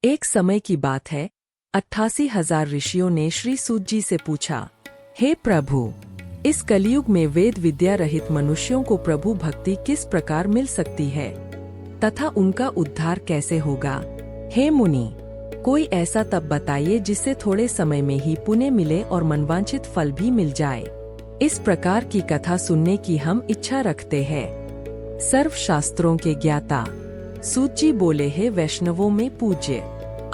एक समय की बात है, 88,000 ऋषियों ने श्री सूत जी से पूछा, हे प्रभु, इस कलयुग में वेद विद्या रहित मनुष्यों को प्रभु भक्ति किस प्रकार मिल सकती है तथा उनका उद्धार कैसे होगा। हे मुनि, कोई ऐसा तप बताइए जिससे थोड़े समय में ही पुण्य मिले और मनवांछित फल भी मिल जाए। इस प्रकार की कथा सुनने की हम इच्छा रखते हैं। सर्व शास्त्रों के ज्ञाता सूत जी बोले, हे वैष्णवों में पूज्य,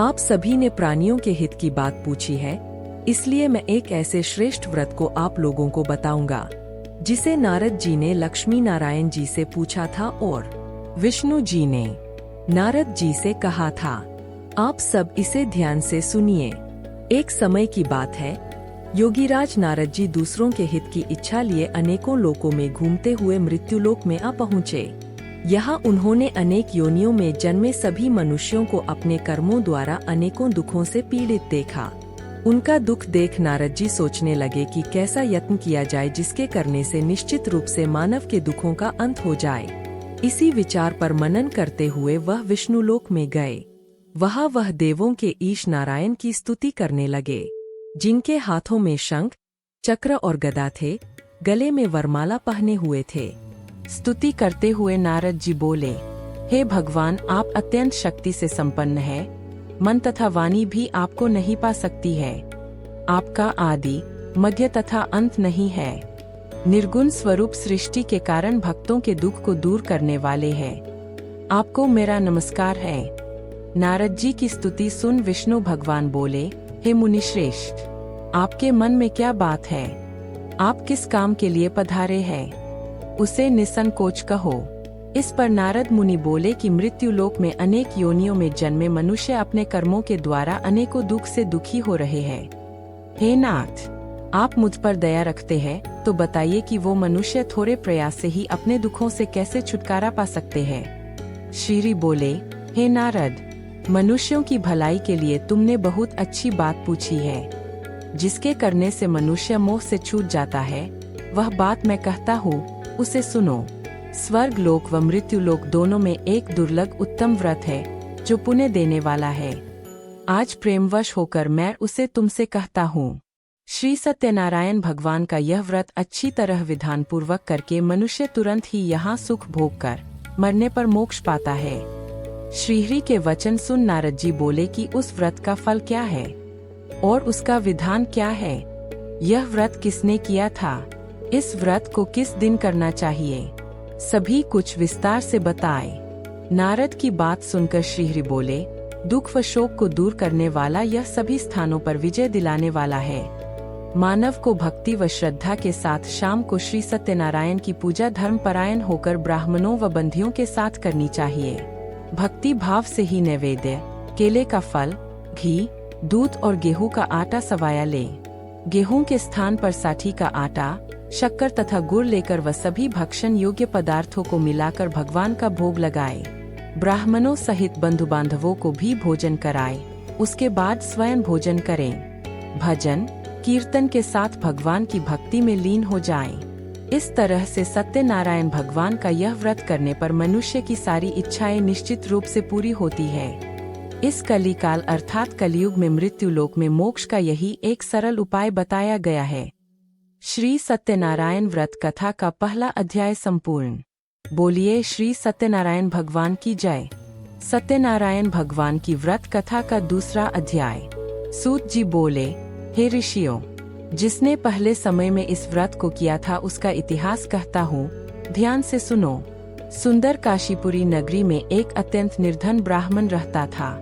आप सभी ने प्राणियों के हित की बात पूछी है, इसलिए मैं एक ऐसे श्रेष्ठ व्रत को आप लोगों को बताऊंगा जिसे नारद जी ने लक्ष्मी नारायण जी से पूछा था और विष्णु जी ने नारद जी से कहा था। आप सब इसे ध्यान से सुनिए। एक समय की बात है, योगीराज नारद जी दूसरों के हित की इच्छा लिए अनेकों लोकों में घूमते हुए मृत्युलोक में आ पहुँचे। यहाँ उन्होंने अनेक योनियों में जन्मे सभी मनुष्यों को अपने कर्मों द्वारा अनेकों दुखों से पीड़ित देखा। उनका दुख देख नारद जी सोचने लगे कि कैसा यत्न किया जाए जिसके करने से निश्चित रूप से मानव के दुखों का अंत हो जाए। इसी विचार पर मनन करते हुए वह विष्णुलोक में गए। वहाँ वह देवों के ईश नारायण की स्तुति करने लगे, जिनके हाथों में शंख, चक्र और गदा थे, गले में वरमाला पहने हुए थे। स्तुति करते हुए नारद जी बोले, हे भगवान, आप अत्यंत शक्ति से संपन्न हैं, मन तथा वाणी भी आपको नहीं पा सकती है। आपका आदि, मध्य तथा अंत नहीं है। निर्गुण स्वरूप सृष्टि के कारण भक्तों के दुख को दूर करने वाले हैं। आपको मेरा नमस्कार है। नारद जी की स्तुति सुन विष्णु भगवान बोले, हे मुनिश्रेष्ठ, आपके मन में क्या बात है? आप किस काम के लिए पधारे हैं? उसे निसंकोच कहो। इस पर नारद मुनि बोले कि मृत्युलोक में अनेक योनियों में जन्मे मनुष्य अपने कर्मों के द्वारा अनेकों दुख से दुखी हो रहे हैं। हे नाथ, आप मुझ पर दया रखते हैं तो बताइए कि वो मनुष्य थोड़े प्रयास से ही अपने दुखों से कैसे छुटकारा पा सकते हैं। श्री बोले, हे नारद, मनुष्यों की भलाई के लिए तुमने बहुत अच्छी बात पूछी है। जिसके करने से मनुष्य मोह से छूट जाता है, वह बात मैं कहता हूँ, उसे सुनो। स्वर्ग लोक व मृत्यु लोक दोनों में एक दुर्लभ उत्तम व्रत है जो पुण्य देने वाला है। आज प्रेमवश होकर मैं उसे तुमसे कहता हूँ। श्री सत्यनारायण भगवान का यह व्रत अच्छी तरह विधान पूर्वक करके मनुष्य तुरंत ही यहाँ सुख भोग कर मरने पर मोक्ष पाता है। श्रीहरि के वचन सुन नारद जी बोले कि उस व्रत का फल क्या है और उसका विधान क्या है? यह व्रत किसने किया था? इस व्रत को किस दिन करना चाहिए? सभी कुछ विस्तार से बताए। नारद की बात सुनकर श्रीहरि बोले, दुख व शोक को दूर करने वाला यह सभी स्थानों पर विजय दिलाने वाला है। मानव को भक्ति व श्रद्धा के साथ शाम को श्री सत्यनारायण की पूजा धर्मपरायण होकर ब्राह्मणों व बंधियों के साथ करनी चाहिए। भक्ति भाव से ही नैवेद्य, केले का फल, घी, दूध और गेहूं का आटा सवाया ले। गेहूं के स्थान पर साठी का आटा, शक्कर तथा गुड़ लेकर वह सभी भक्षण योग्य पदार्थों को मिलाकर भगवान का भोग लगाए। ब्राह्मणों सहित बंधु बांधवों को भी भोजन कराए। उसके बाद स्वयं भोजन करें। भजन कीर्तन के साथ भगवान की भक्ति में लीन हो जाएं। इस तरह से सत्यनारायण भगवान का यह व्रत करने पर मनुष्य की सारी इच्छाएं निश्चित रूप से पूरी होती है। इस कलिकाल अर्थात कलयुग में मृत्युलोक में मोक्ष का यही एक सरल उपाय बताया गया है। श्री सत्यनारायण व्रत कथा का पहला अध्याय संपूर्ण। बोलिए श्री सत्यनारायण भगवान की जय। सत्यनारायण भगवान की व्रत कथा का दूसरा अध्याय। सूत जी बोले, हे ऋषियों, जिसने पहले समय में इस व्रत को किया था उसका इतिहास कहता हूँ, ध्यान से सुनो। सुंदर काशीपुरी नगरी में एक अत्यंत निर्धन ब्राह्मण रहता था।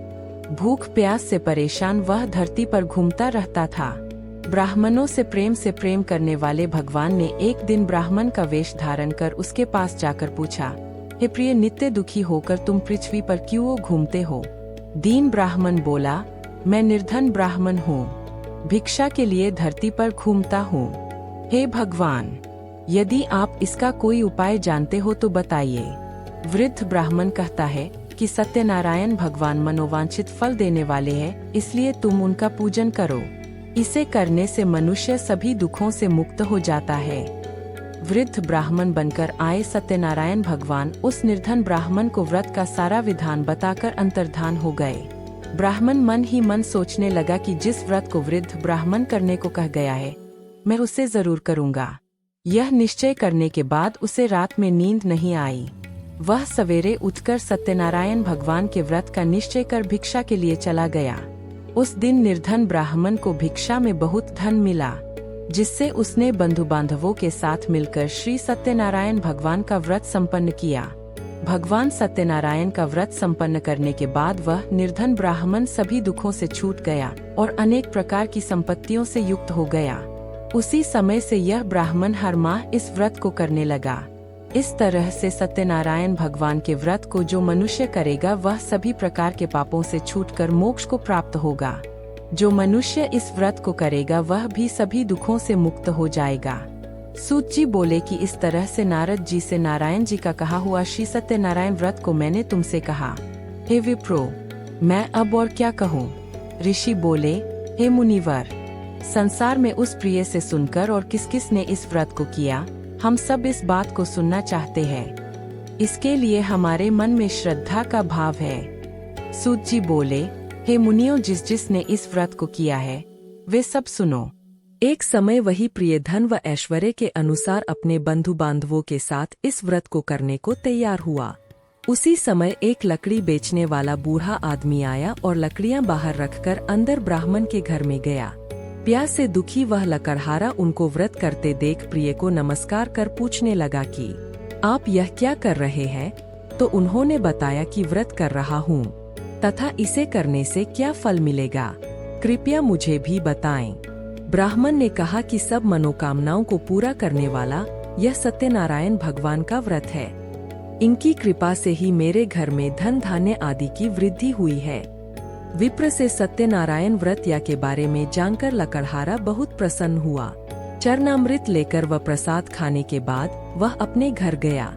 भूख प्यास से परेशान वह धरती पर घूमता रहता था। ब्राह्मणों से प्रेम करने वाले भगवान ने एक दिन ब्राह्मण का वेश धारण कर उसके पास जाकर पूछा, हे प्रिय, नित्य दुखी होकर तुम पृथ्वी पर क्यों घूमते हो? दीन ब्राह्मण बोला, मैं निर्धन ब्राह्मण हूँ, भिक्षा के लिए धरती पर घूमता हूँ। हे भगवान, यदि आप इसका कोई उपाय जानते हो तो बताइए। वृद्ध ब्राह्मण कहता है कि सत्यनारायण भगवान मनोवांछित फल देने वाले हैं, इसलिए तुम उनका पूजन करो। इसे करने से मनुष्य सभी दुखों से मुक्त हो जाता है। वृद्ध ब्राह्मण बनकर आए सत्यनारायण भगवान उस निर्धन ब्राह्मण को व्रत का सारा विधान बताकर अंतर्धान हो गए। ब्राह्मण मन ही मन सोचने लगा कि जिस व्रत को वृद्ध ब्राह्मण करने को कह गया है, मैं उसे जरूर करूंगा। यह निश्चय करने के बाद उसे रात में नींद नहीं आई। वह सवेरे उठकर सत्यनारायण भगवान के व्रत का निश्चय कर भिक्षा के लिए चला गया। उस दिन निर्धन ब्राह्मण को भिक्षा में बहुत धन मिला, जिससे उसने बंधु बांधवों के साथ मिलकर श्री सत्यनारायण भगवान का व्रत संपन्न किया। भगवान सत्यनारायण का व्रत संपन्न करने के बाद वह निर्धन ब्राह्मण सभी दुखों से छूट गया और अनेक प्रकार की संपत्तियों से युक्त हो गया। उसी समय से यह ब्राह्मण हर माह इस व्रत को करने लगा। इस तरह से सत्यनारायण भगवान के व्रत को जो मनुष्य करेगा वह सभी प्रकार के पापों से छूटकर मोक्ष को प्राप्त होगा। जो मनुष्य इस व्रत को करेगा वह भी सभी दुखों से मुक्त हो जाएगा। सूत जी बोले कि इस तरह से नारद जी से नारायण जी का कहा हुआ श्री सत्यनारायण व्रत को मैंने तुमसे कहा। हे विप्रो, मैं अब और क्या कहूँ। ऋषि बोले, हे मुनिवर, संसार में उस प्रिय से सुनकर और किस किस ने इस व्रत को किया, हम सब इस बात को सुनना चाहते हैं। इसके लिए हमारे मन में श्रद्धा का भाव है। सूत जी बोले, हे मुनियों, जिस जिसने इस व्रत को किया है वे सब सुनो। एक समय वही प्रिय धन व ऐश्वर्य के अनुसार अपने बंधु बांधवों के साथ इस व्रत को करने को तैयार हुआ। उसी समय एक लकड़ी बेचने वाला बूढ़ा आदमी आया और लकड़ियां बाहर रखकर अंदर ब्राह्मण के घर में गया। प्यास से दुखी वह लकड़हारा उनको व्रत करते देख प्रिय को नमस्कार कर पूछने लगा कि आप यह क्या कर रहे हैं। तो उन्होंने बताया कि व्रत कर रहा हूँ तथा इसे करने से क्या फल मिलेगा, कृपया मुझे भी बताएं। ब्राह्मण ने कहा कि सब मनोकामनाओं को पूरा करने वाला यह सत्यनारायण भगवान का व्रत है। इनकी कृपा से ही मेरे घर में धन धान्य आदि की वृद्धि हुई है। विप्र से सत्यनारायण व्रत या के बारे में जानकर लकड़हारा बहुत प्रसन्न हुआ। चरणामृत लेकर व प्रसाद खाने के बाद वह अपने घर गया।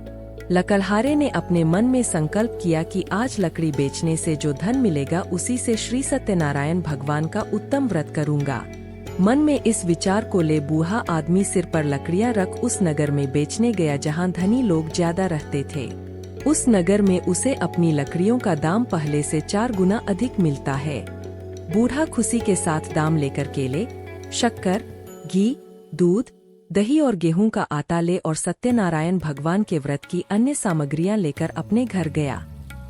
लकड़हारे ने अपने मन में संकल्प किया कि आज लकड़ी बेचने से जो धन मिलेगा उसी से श्री सत्यनारायण भगवान का उत्तम व्रत करूंगा। मन में इस विचार को ले बूढ़ा आदमी सिर पर लकड़ियां रख उस नगर में बेचने गया जहां धनी लोग ज्यादा रहते थे। उस नगर में उसे अपनी लकड़ियों का दाम पहले से 4 गुना अधिक मिलता है। बूढ़ा खुशी के साथ दाम लेकर केले, शक्कर, घी, दूध, दही और गेहूं का आटा ले और सत्यनारायण भगवान के व्रत की अन्य सामग्रियां लेकर अपने घर गया।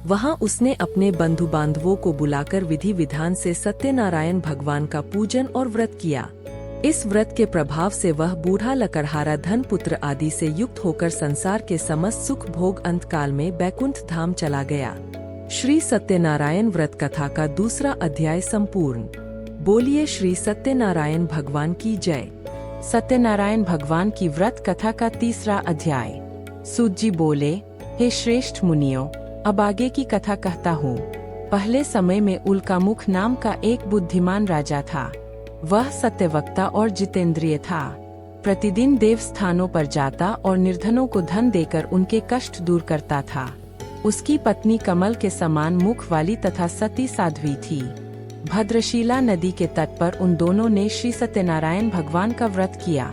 वहां उसने अपने बंधु बांधवों को बुलाकर विधि विधान से सत्यनारायण भगवान का पूजन और व्रत किया। इस व्रत के प्रभाव से वह बूढ़ा लकड़हारा धन पुत्र आदि से युक्त होकर संसार के समस्त सुख भोग अंत काल में बैकुंठ धाम चला गया। श्री सत्यनारायण व्रत कथा का दूसरा अध्याय संपूर्ण। बोलिए श्री सत्यनारायण भगवान की जय। सत्यनारायण भगवान की व्रत कथा का तीसरा अध्याय। सूत जी बोले, हे श्रेष्ठ मुनियों, अब आगे की कथा कहता हूँ। पहले समय में उल्कामुख नाम का एक बुद्धिमान राजा था। वह सत्यवक्ता और जितेंद्रिय था। प्रतिदिन देव स्थानों पर जाता और निर्धनों को धन देकर उनके कष्ट दूर करता था। उसकी पत्नी कमल के समान मुख वाली तथा सती साध्वी थी। भद्रशिला नदी के तट पर उन दोनों ने श्री सत्यनारायण भगवान का व्रत किया।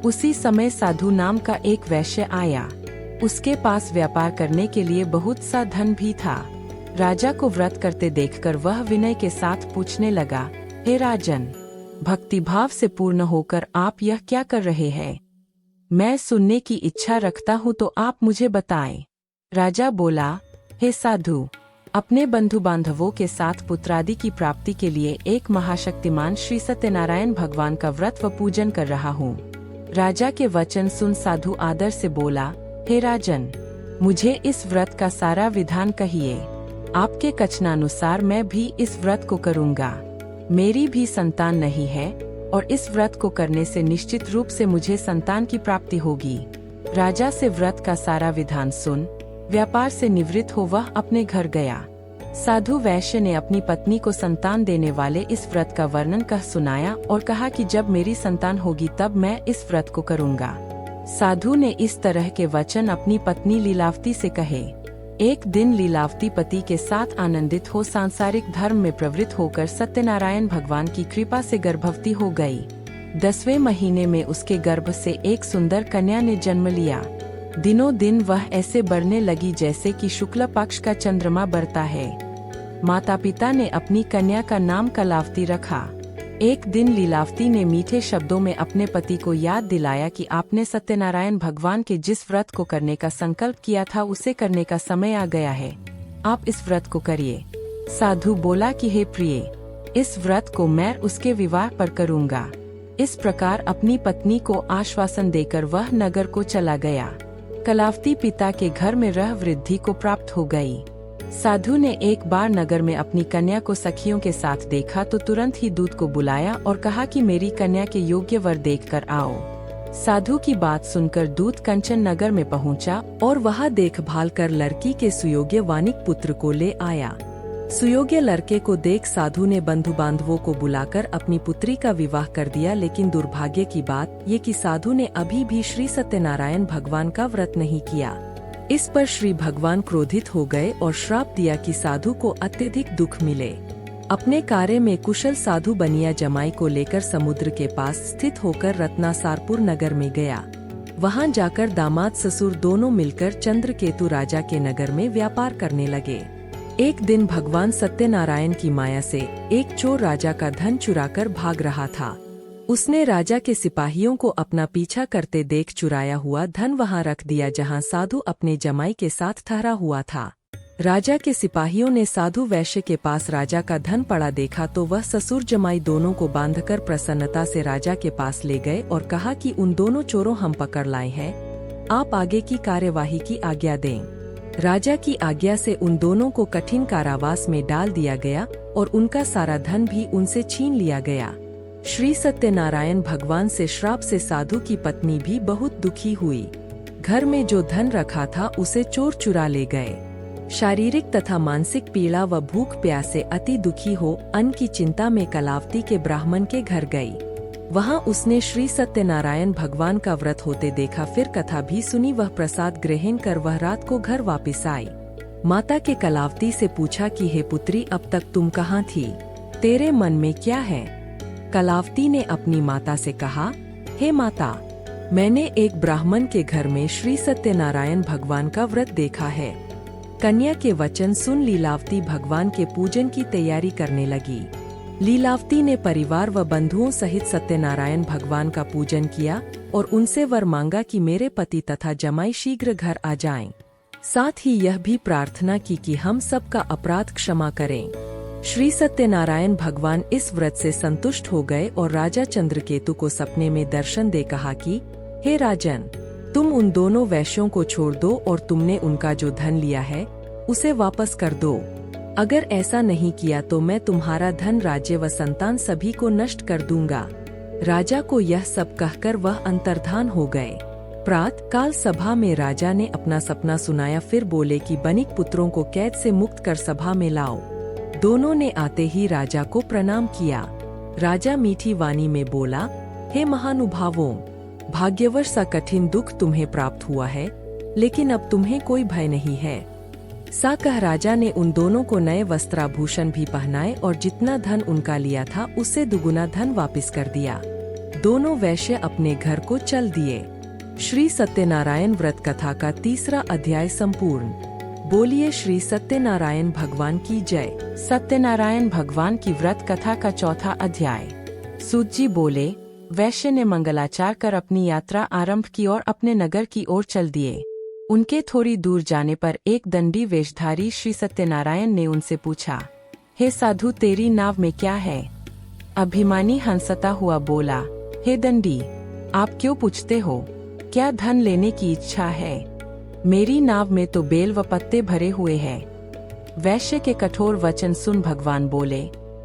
उसी समय साधु नाम का एक वैश्य आया। उसके पास व्यापार करने के लिए बहुत सा धन भी था। राजा को व्रत करते देखकर वह विनय के साथ पूछने लगा, हे राजन, भक्तिभाव से पूर्ण होकर आप यह क्या कर रहे हैं? मैं सुनने की इच्छा रखता हूँ तो आप मुझे बताएं। राजा बोला, हे साधु, अपने बंधु बांधवों के साथ पुत्रादि की प्राप्ति के लिए एक महाशक्तिमान श्री सत्यनारायण भगवान का व्रत व पूजन कर रहा हूँ। राजा के वचन सुन साधु आदर से बोला, हे राजन, मुझे इस व्रत का सारा विधान कहिए। आपके कथनानुसार मैं भी इस व्रत को करूँगा। मेरी भी संतान नहीं है और इस व्रत को करने से निश्चित रूप से मुझे संतान की प्राप्ति होगी। राजा से व्रत का सारा विधान सुन व्यापार से निवृत्त हो वह अपने घर गया। साधु वैश्य ने अपनी पत्नी को संतान देने वाले इस व्रत का वर्णन कह सुनाया और कहा कि जब मेरी संतान होगी तब मैं इस व्रत को करूँगा। साधु ने इस तरह के वचन अपनी पत्नी लीलावती से कहे। एक दिन लीलावती पति के साथ आनंदित हो सांसारिक धर्म में प्रवृत्त होकर सत्यनारायण भगवान की कृपा से गर्भवती हो गई। 10वें महीने में उसके गर्भ से एक सुंदर कन्या ने जन्म लिया। दिनों दिन वह ऐसे बढ़ने लगी जैसे कि शुक्ल पक्ष का चंद्रमा बढ़ता है। माता पिता ने अपनी कन्या का नाम कलावती रखा। एक दिन लीलावती ने मीठे शब्दों में अपने पति को याद दिलाया कि आपने सत्यनारायण भगवान के जिस व्रत को करने का संकल्प किया था उसे करने का समय आ गया है। आप इस व्रत को करिए। साधु बोला कि हे प्रिय, इस व्रत को मैं उसके विवाह पर करूँगा। इस प्रकार अपनी पत्नी को आश्वासन देकर वह नगर को चला गया। कलावती पिता के घर में रह वृद्धि को प्राप्त हो गई। साधु ने एक बार नगर में अपनी कन्या को सखियों के साथ देखा तो तुरंत ही दूत को बुलाया और कहा कि मेरी कन्या के योग्य वर देखकर आओ। साधु की बात सुनकर दूत कंचन नगर में पहुंचा और वहां देखभाल कर लड़की के सुयोग्य वानिक पुत्र को ले आया। सुयोग्य लड़के को देख साधु ने बंधु बांधवों को बुलाकर अपनी पुत्री का विवाह कर दिया। लेकिन दुर्भाग्य की बात ये कि साधु ने अभी भी श्री सत्यनारायण भगवान का व्रत नहीं किया। इस पर श्री भगवान क्रोधित हो गए और श्राप दिया कि साधु को अत्यधिक दुख मिले। अपने कार्य में कुशल साधु बनिया जमाई को लेकर समुद्र के पास स्थित होकर रत्नासारपुर नगर में गया। वहां जाकर दामाद ससुर दोनों मिलकर चंद्रकेतु राजा के नगर में व्यापार करने लगे। एक दिन भगवान सत्यनारायण की माया से एक चोर राजा का धन चुराकर भाग रहा था। उसने राजा के सिपाहियों को अपना पीछा करते देख चुराया हुआ धन वहां रख दिया जहां साधु अपने जमाई के साथ ठहरा हुआ था। राजा के सिपाहियों ने साधु वैश्य के पास राजा का धन पड़ा देखा तो वह ससुर जमाई दोनों को बांधकर प्रसन्नता से राजा के पास ले गए और कहा कि उन दोनों चोरों हम पकड़ लाए हैं, आप आगे की कार्यवाही की आज्ञा दें। राजा की आज्ञा से उन दोनों को कठिन कारावास में डाल दिया गया और उनका सारा धन भी उनसे छीन लिया गया। श्री सत्यनारायण भगवान से श्राप से साधु की पत्नी भी बहुत दुखी हुई। घर में जो धन रखा था उसे चोर चुरा ले गए। शारीरिक तथा मानसिक पीड़ा व भूख प्यास से अति दुखी हो अन्न की चिंता में कलावती के ब्राह्मण के घर गई। वहां उसने श्री सत्यनारायण भगवान का व्रत होते देखा। फिर कथा भी सुनी। वह प्रसाद ग्रहण कर वह रात को घर वापस आई। माता के कलावती से पूछा कि हे पुत्री, अब तक तुम कहाँ थी? तेरे मन में क्या है? कलावती ने अपनी माता से कहा, हे माता, मैंने एक ब्राह्मण के घर में श्री सत्यनारायण भगवान का व्रत देखा है। कन्या के वचन सुन लीलावती भगवान के पूजन की तैयारी करने लगी। लीलावती ने परिवार व बंधुओं सहित सत्यनारायण भगवान का पूजन किया और उनसे वर मांगा कि मेरे पति तथा जमाई शीघ्र घर आ जाएं। साथ ही यह भी प्रार्थना की कि हम सबका अपराध क्षमा करें। श्री सत्यनारायण भगवान इस व्रत से संतुष्ट हो गए और राजा चंद्रकेतु को सपने में दर्शन दे कहा कि हे राजन, तुम उन दोनों वैश्यों को छोड़ दो और तुमने उनका जो धन लिया है उसे वापस कर दो। अगर ऐसा नहीं किया तो मैं तुम्हारा धन, राज्य व संतान सभी को नष्ट कर दूंगा। राजा को यह सब कहकर वह अंतर्धान हो गए। प्रातः काल सभा में राजा ने अपना सपना सुनाया। फिर बोले कि बनिक पुत्रों को कैद से मुक्त कर सभा में लाओ। दोनों ने आते ही राजा को प्रणाम किया। राजा मीठी वाणी में बोला, हे महानुभावों, भाग्यवश सा कठिन दुख तुम्हें प्राप्त हुआ है, लेकिन अब तुम्हें कोई भय नहीं है। सा कह राजा ने उन दोनों को नए वस्त्राभूषण भी पहनाए और जितना धन उनका लिया था उससे दुगुना धन वापस कर दिया। दोनों वैश्य अपने घर को चल दिए। श्री सत्यनारायण व्रत कथा का 3रा अध्याय संपूर्ण। बोलिए श्री सत्यनारायण भगवान की जय। सत्यनारायण भगवान की व्रत कथा का 4था अध्याय। सूत जी बोले, वैश्य ने मंगलाचार कर अपनी यात्रा आरंभ की और अपने नगर की ओर चल दिए। उनके थोड़ी दूर जाने पर एक दंडी वेशधारी श्री सत्यनारायण ने उनसे पूछा, हे साधु, तेरी नाव में क्या है? अभिमानी हंसता हुआ बोला, हे दंडी, आप क्यों पूछते हो? क्या धन लेने की इच्छा है? मेरी नाव में तो बेल व पत्ते भरे हुए हैं। वैश्य के कठोर वचन सुन भगवान बोले,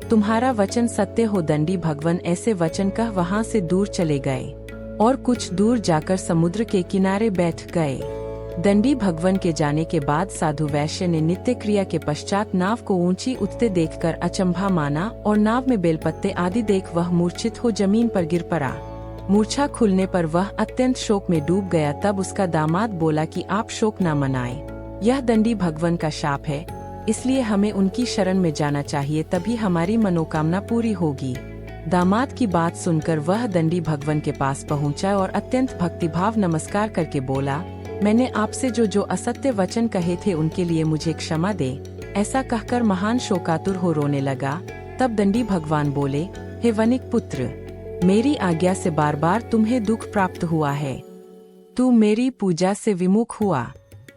तुम्हारा वचन सत्य हो दंडी। भगवान ऐसे वचन कह वहां से दूर चले गए और कुछ दूर जाकर समुद्र के किनारे बैठ गए। दंडी भगवान के जाने के बाद साधु वैश्य ने नित्य क्रिया के पश्चात नाव को ऊंची उठते देखकर अचंभा माना और नाव में बेलपत्ते आदि देख वह मूर्छित हो जमीन पर गिर पड़ा। मूर्छा खुलने पर वह अत्यंत शोक में डूब गया। तब उसका दामाद बोला कि आप शोक न मनाएं, यह दंडी भगवान का शाप है, इसलिए हमें उनकी शरण में जाना चाहिए, तभी हमारी मनोकामना पूरी होगी। दामाद की बात सुनकर वह दंडी भगवान के पास पहुंचा और अत्यंत भक्तिभाव नमस्कार करके बोला, मैंने आपसे जो असत्य वचन कहे थे उनके लिए मुझे क्षमा दे। ऐसा कहकर महान शोकातुर हो रोने लगा। तब दंडी भगवान बोले, हे वनिक पुत्र, मेरी आज्ञा से बार बार तुम्हें दुख प्राप्त हुआ है। तू मेरी पूजा से विमुख हुआ।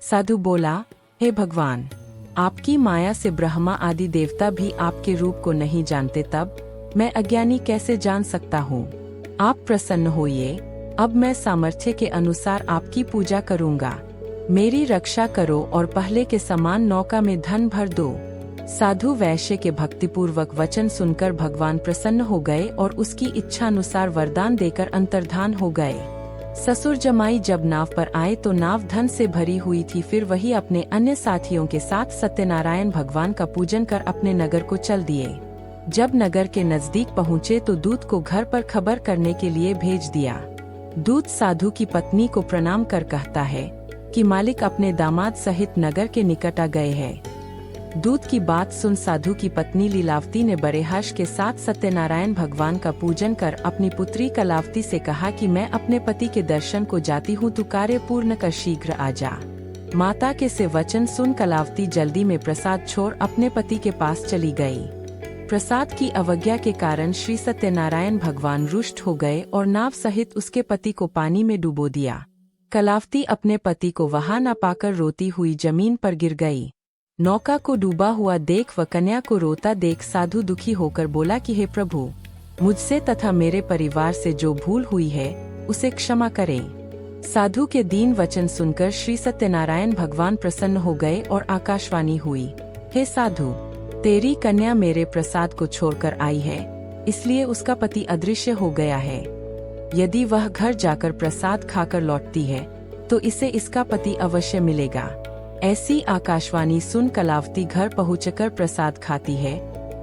साधु बोला, हे भगवान, आपकी माया से ब्रह्मा आदि देवता भी आपके रूप को नहीं जानते, तब मैं अज्ञानी कैसे जान सकता हूँ। आप प्रसन्न होइए, अब मैं सामर्थ्य के अनुसार आपकी पूजा करूँगा। मेरी रक्षा करो और पहले के समान नौका में धन भर दो। साधु वैश्य के भक्तिपूर्वक वचन सुनकर भगवान प्रसन्न हो गए और उसकी इच्छानुसार वरदान देकर अंतर्धान हो गए। ससुर जमाई जब नाव पर आए तो नाव धन से भरी हुई थी। फिर वही अपने अन्य साथियों के साथ सत्यनारायण भगवान का पूजन कर अपने नगर को चल दिए। जब नगर के नजदीक पहुँचे तो दूत को घर पर खबर करने के लिए भेज दिया। दूत साधु की पत्नी को प्रणाम कर कहता है कि मालिक अपने दामाद सहित नगर के निकट आ गए हैं। दूत की बात सुन साधु की पत्नी लीलावती ने बड़े हर्ष के साथ सत्यनारायण भगवान का पूजन कर अपनी पुत्री कलावती से कहा कि मैं अपने पति के दर्शन को जाती हूँ, तू कार्य पूर्ण कर शीघ्र आ जा। माता के से वचन सुन कलावती जल्दी में प्रसाद छोड़ अपने पति के पास चली गई। प्रसाद की अवज्ञा के कारण श्री सत्यनारायण भगवान रुष्ट हो गए और नाव सहित उसके पति को पानी में डुबो दिया। कलावती अपने पति को वहां न पाकर रोती हुई जमीन पर गिर गई। नौका को डूबा हुआ देख व कन्या को रोता देख साधु दुखी होकर बोला कि हे प्रभु, मुझसे तथा मेरे परिवार से जो भूल हुई है उसे क्षमा करें। साधु के दीन वचन सुनकर श्री सत्यनारायण भगवान प्रसन्न हो गए और आकाशवाणी हुई, हे साधु, तेरी कन्या मेरे प्रसाद को छोड़कर आई है, इसलिए उसका पति अदृश्य हो गया है। यदि वह घर जाकर प्रसाद खाकर लौटती है तो इसे इसका पति अवश्य मिलेगा। ऐसी आकाशवाणी सुन कलावती घर पहुंचकर प्रसाद खाती है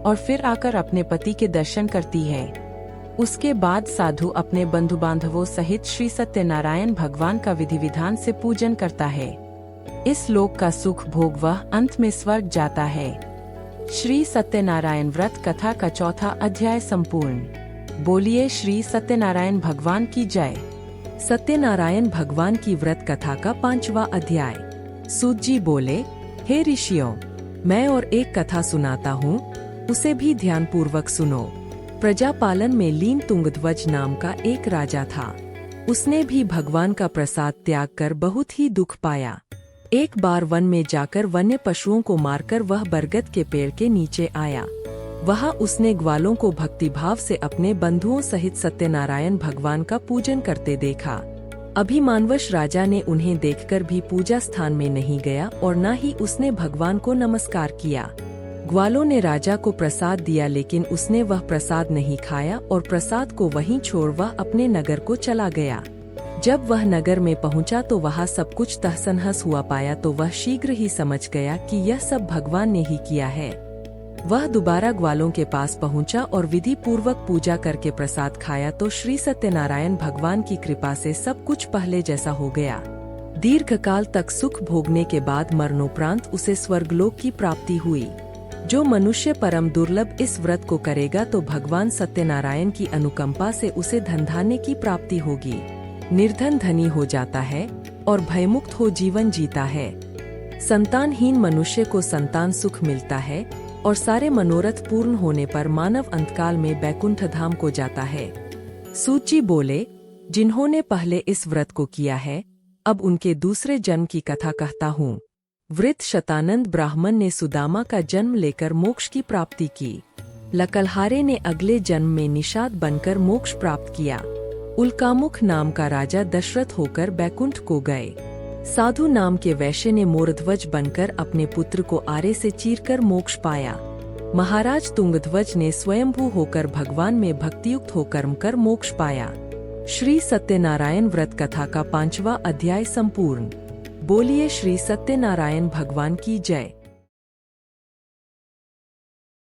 और फिर आकर अपने पति के दर्शन करती है। उसके बाद साधु अपने बंधु बांधवों सहित श्री सत्यनारायण भगवान का विधि विधान से पूजन करता है। इस लोक का सुख भोग वह अंत में स्वर्ग जाता है। श्री सत्यनारायण व्रत कथा का चौथा अध्याय संपूर्ण। बोलिए श्री सत्यनारायण भगवान की जय। सत्यनारायण भगवान की व्रत कथा का 5वां अध्याय। सूत जी बोले, हे ऋषियों, मैं और एक कथा सुनाता हूँ, उसे भी ध्यान पूर्वक सुनो। प्रजापालन में लीन तुंगध्वज नाम का एक राजा था। उसने भी भगवान का प्रसाद त्याग कर बहुत ही दुख पाया। एक बार वन में जाकर वन्य पशुओं को मारकर वह बरगद के पेड़ के नीचे आया। वहाँ उसने ग्वालों को भक्तिभाव से अपने बंधुओं सहित सत्यनारायण भगवान का पूजन करते देखा। अभिमानवश राजा ने उन्हें देखकर भी पूजा स्थान में नहीं गया और न ही उसने भगवान को नमस्कार किया। ग्वालों ने राजा को प्रसाद दिया, लेकिन उसने वह प्रसाद नहीं खाया और प्रसाद को वहीं छोड़ वह अपने नगर को चला गया। जब वह नगर में पहुंचा तो वहाँ सब कुछ तहस-नहस हुआ पाया तो वह शीघ्र ही समझ गया कि यह सब भगवान ने ही किया है। वह दोबारा ग्वालों के पास पहुंचा और विधि पूर्वक पूजा करके प्रसाद खाया तो श्री सत्यनारायण भगवान की कृपा से सब कुछ पहले जैसा हो गया। दीर्घकाल तक सुख भोगने के बाद मरणोपरांत उसे स्वर्गलोक की प्राप्ति हुई। जो मनुष्य परम दुर्लभ इस व्रत को करेगा तो भगवान सत्यनारायण की अनुकंपा से उसे धन धान्य की प्राप्ति होगी। निर्धन धनी हो जाता है और भयमुक्त हो जीवन जीता है। संतानहीन मनुष्य को संतान सुख मिलता है और सारे मनोरथ पूर्ण होने पर मानव अंतकाल में बैकुंठ धाम को जाता है। सूत जी बोले, जिन्होंने पहले इस व्रत को किया है, अब उनके दूसरे जन्म की कथा कहता हूँ। वृद्ध शतानंद ब्राह्मण ने सुदामा का जन्म लेकर मोक्ष की प्राप्ति की। लकलहारे ने अगले जन्म में निषाद बनकर मोक्ष प्राप्त किया। उल्कामुख नाम का राजा दशरथ होकर बैकुंठ को गए। साधु नाम के वैश्य ने मोरध्वज बनकर अपने पुत्र को आरे से चीरकर मोक्ष पाया। महाराज तुंगध्वज ने स्वयंभू होकर भगवान में भक्तियुक्त होकर कर मोक्ष पाया। श्री सत्यनारायण व्रत कथा का 5वां अध्याय संपूर्ण। बोलिए श्री सत्यनारायण भगवान की जय।